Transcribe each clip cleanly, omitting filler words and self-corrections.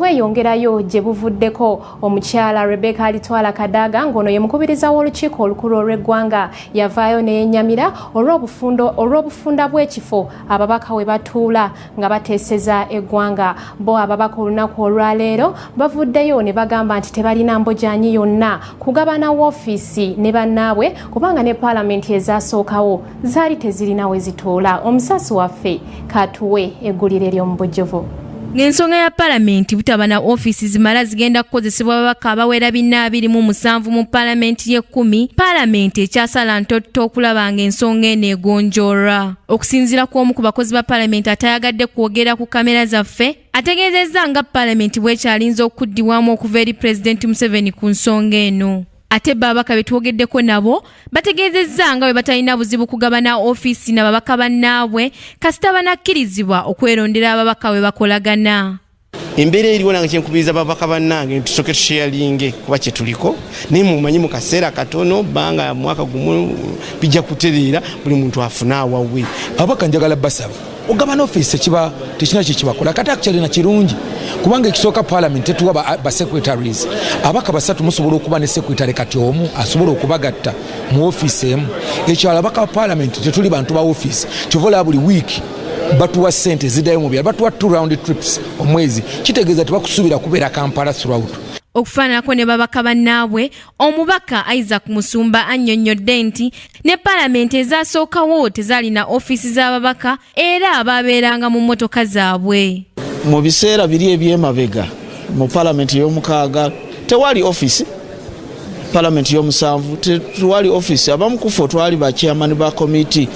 tweyongerayo gye buvuddeko omukyala Rebecca Alitwala Kadaga ngono ye mukubiriza w'olukiiko olukulu olw'eggwanga yavaayo neyennyamira olw'obufunda bw'ekifo ababaka we batuula nga bateeseza eggwanga. Bo ababaka olunaku olwaleero bavuddeyo ne bagamba nti tebalina mbojjanyi yonna kugabana woofiisi ne bannaabwe kubanga ne paalamenti ezaasookawo zaali tezirina we zituula. Omusasi waffe katuwe eggulire ly'omubujjuvu. Ng'ensonga ya paalamenti butabana ofiisi zimala zigenda kukozesebwa ababaka abawera 227 mu paalamenti ye10, paalamenti ekyasala ntotto okulaba ng'ensonga eno egonjoolwa. Okusinziira kw'omu ku bakozi ba paalamenti atayagadde kwogera ku kamera zaffe, ategeezezza nga paalamenti bw'ekyalinza okuddiwamu okuva eri Pulezidenti Museveni ku nsonga eno. Ate babaka betwogeddeko nabo bategeezezza nga bwe batalina buzibu kugabana ofiisi n'ababaka bannaabwe kasita banakkirizibwa okwerondera ababaka we bakolagana. Embeera eriwo nange kyenkubiriza ababaka bannange tusooke tusheyalinge kuba kye tuliko naye mumanyi mu kaseera katono bbanga mwaka gumu bijja kutereera buli muntu afuna awawe. Ababaka njagala basaba ogabana ofiisi kiba tekina kye kibakola kati akukyalina kirungi kubanga ekisooka paalamenti tetuwa ba secretaries abaka basatu musobola okuba ne secretary kati omu asobola okubagatta mu ofiisi emu. Ekyala abaka ba paalamenti tetuli bantu ba ofiisi kivola buli wiiki batuwa sente zidayo mu byalo batuwa 2 round trips omwezi kitegeeza tebakusuubira kubeera Kampala throughout. Okufaananako ne babaka bannaabwe, omubaka Isaac Musumba annyonnyodde nti ne paalamenti ezaasookawo tezaalina ofiisi z'ababaka era abaabeeranga mu mmotoka zaabwe. Mu biseera biri eby'emabega mu paalamenti y'omukaaga tewali ofiisi, paalamenti y'omusanvu tewali ofiisi. Abamu ku ffe twali ba chairman ba committee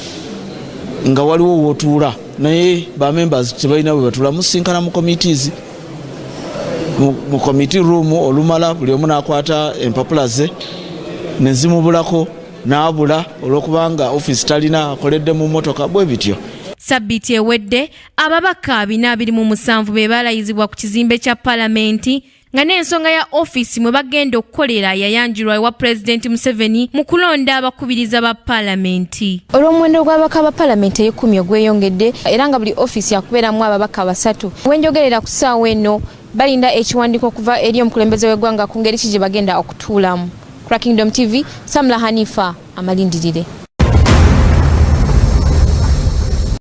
nga waliwo wootuula naye ba members tebalina bwe batuula musinkana mu committees. Mu committee room olumala buli omu n'akwata empapula ze ne zimubulako n'abula olw'okubanga ofiisi talina akoledde mu mmotoka bwe bityo. Sabbiiti ewedde ababaka 227 be baalayizibwa ku kizimbe kya paalamenti nga n'ensonga ya ofiisi mwe bagenda okukolera yayanjirwa ewa Pulezidenti Museveni mu kulonda abakubiriza ba paalamenti. Olw'omuwendo gw'ababaka ba paalamenti ey'ekumi ogweyongedde era nga buli ofiisi yakubeeramu ababaka 3. Wenjogerera ku ssaawa eno balinda ekiwandiiko okuva eri omukulembeze w'eggwanga ku ngeri ki gye bagenda okutuulamu. Kingdom TV, Samla Hanifa, amalindirire.